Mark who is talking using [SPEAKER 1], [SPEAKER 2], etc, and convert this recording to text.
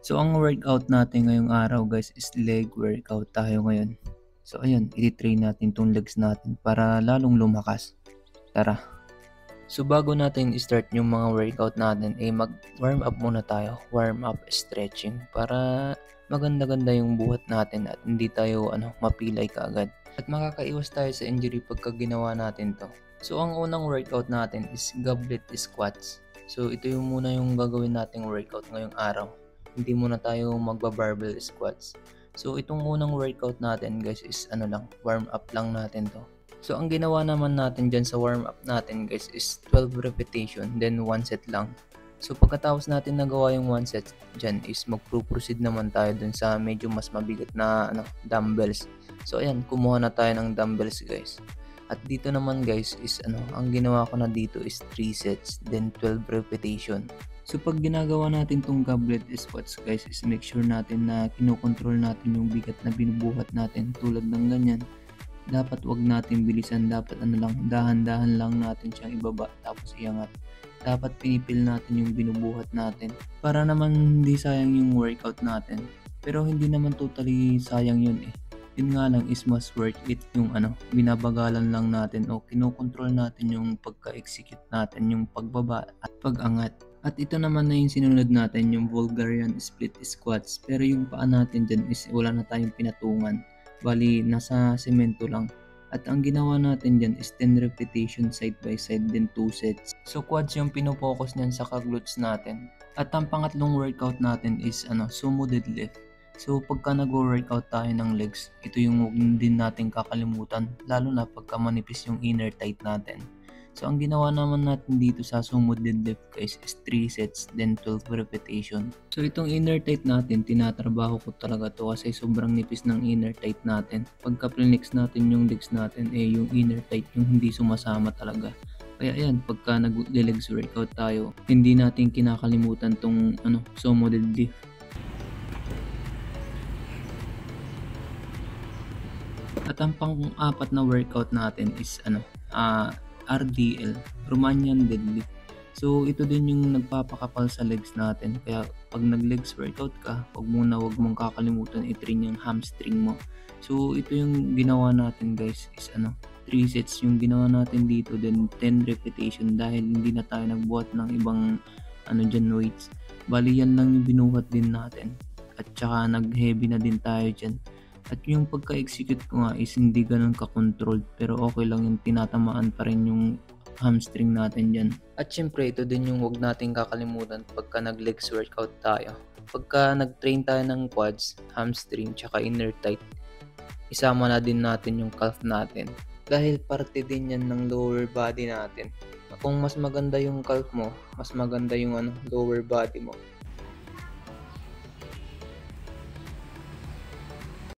[SPEAKER 1] So ang workout natin ngayong araw guys is leg workout tayo ngayon. So ayun, i-train natin tong legs natin para lalong lumakas. Tara! So bago natin i-start yung mga workout natin, mag-warm up muna tayo. Warm up stretching para maganda-ganda yung buhat natin at hindi tayo mapilay kaagad. At makakaiwas tayo sa injury pagka ginawa natin to. So ang unang workout natin is goblet squats. So ito yung muna yung gagawin nating workout ngayong araw. Hindi muna tayo magba-barbell squats. So itong unang workout natin guys is warm up lang natin to. So ang ginawa naman natin dyan sa warm up natin guys is 12 repetition then 1 set lang. So pagkatapos natin nagawa yung 1 set dyan is mag-proceed naman tayo dun sa medyo mas mabigat na dumbbells. So ayan, kumuha na tayo ng dumbbells guys. At dito naman guys is ang ginawa ko na dito is 3 sets then 12 repetition. So pag ginagawa natin tong goblet squats guys is make sure natin na kinokontrol natin yung bigat na binubuhat natin tulad ng ganyan. Dapat wag natin bilisan, dapat dahan-dahan lang natin siyang ibaba tapos iangat. Dapat pinipil natin yung binubuhat natin para naman hindi sayang yung workout natin. Pero hindi naman totally sayang yun eh. Yun nga lang is mas worth it yung binabagalan lang natin o kinokontrol natin yung pagka-execute natin, yung pagbaba at pag-angat. At ito naman na yung sinunod natin, yung Bulgarian split squats. Pero yung paa natin dyan is wala na tayong pinatungan. Bali, nasa semento lang. At ang ginawa natin dyan is 10 repetition side by side then 2 sets. So quads yung pinopokus niyan sa glutes natin. At ang pangatlong workout natin is sumo deadlift. So pagka nag-workout tayo ng legs, ito yung huwag din natin kakalimutan. Lalo na pagka manipis yung inner thigh natin. So ang ginawa naman natin dito sa sumo deadlift guys is 3 sets then 12 repetition. So itong inner thigh natin, tinatrabaho ko talaga to kasi sobrang nipis ng inner thigh natin. Pagka flex natin yung legs natin yung inner thigh yung hindi sumasama talaga. Kaya ayan, pagka nag-legs workout tayo, hindi natin kinakalimutan tong sumo deadlift. At ang pang-apat na workout natin is RDL, Romanian deadlift. So ito din yung nagpapakapal sa legs natin. Kaya pag nag-legs workout ka, wag mong kakalimutan i-train yung hamstring mo. So ito yung ginawa natin guys is 3 sets yung ginawa natin dito then 10 repetition dahil hindi na tayo nagbuhat ng ibang weights. Bali yan lang yung binuhat din natin. At saka nag-heavy na din tayo dyan. At yung pagka-execute ko nga is hindi ganun ka-controlled pero okay lang yung tinatamaan pa rin yung hamstring natin dyan. At syempre ito din yung huwag natin kakalimutan pagka nag-legs workout tayo. Pagka nag-train tayo ng quads, hamstring, tsaka inner thigh, isama na din natin yung calf natin. Dahil parte din yan ng lower body natin. Kung mas maganda yung calf mo, mas maganda yung lower body mo.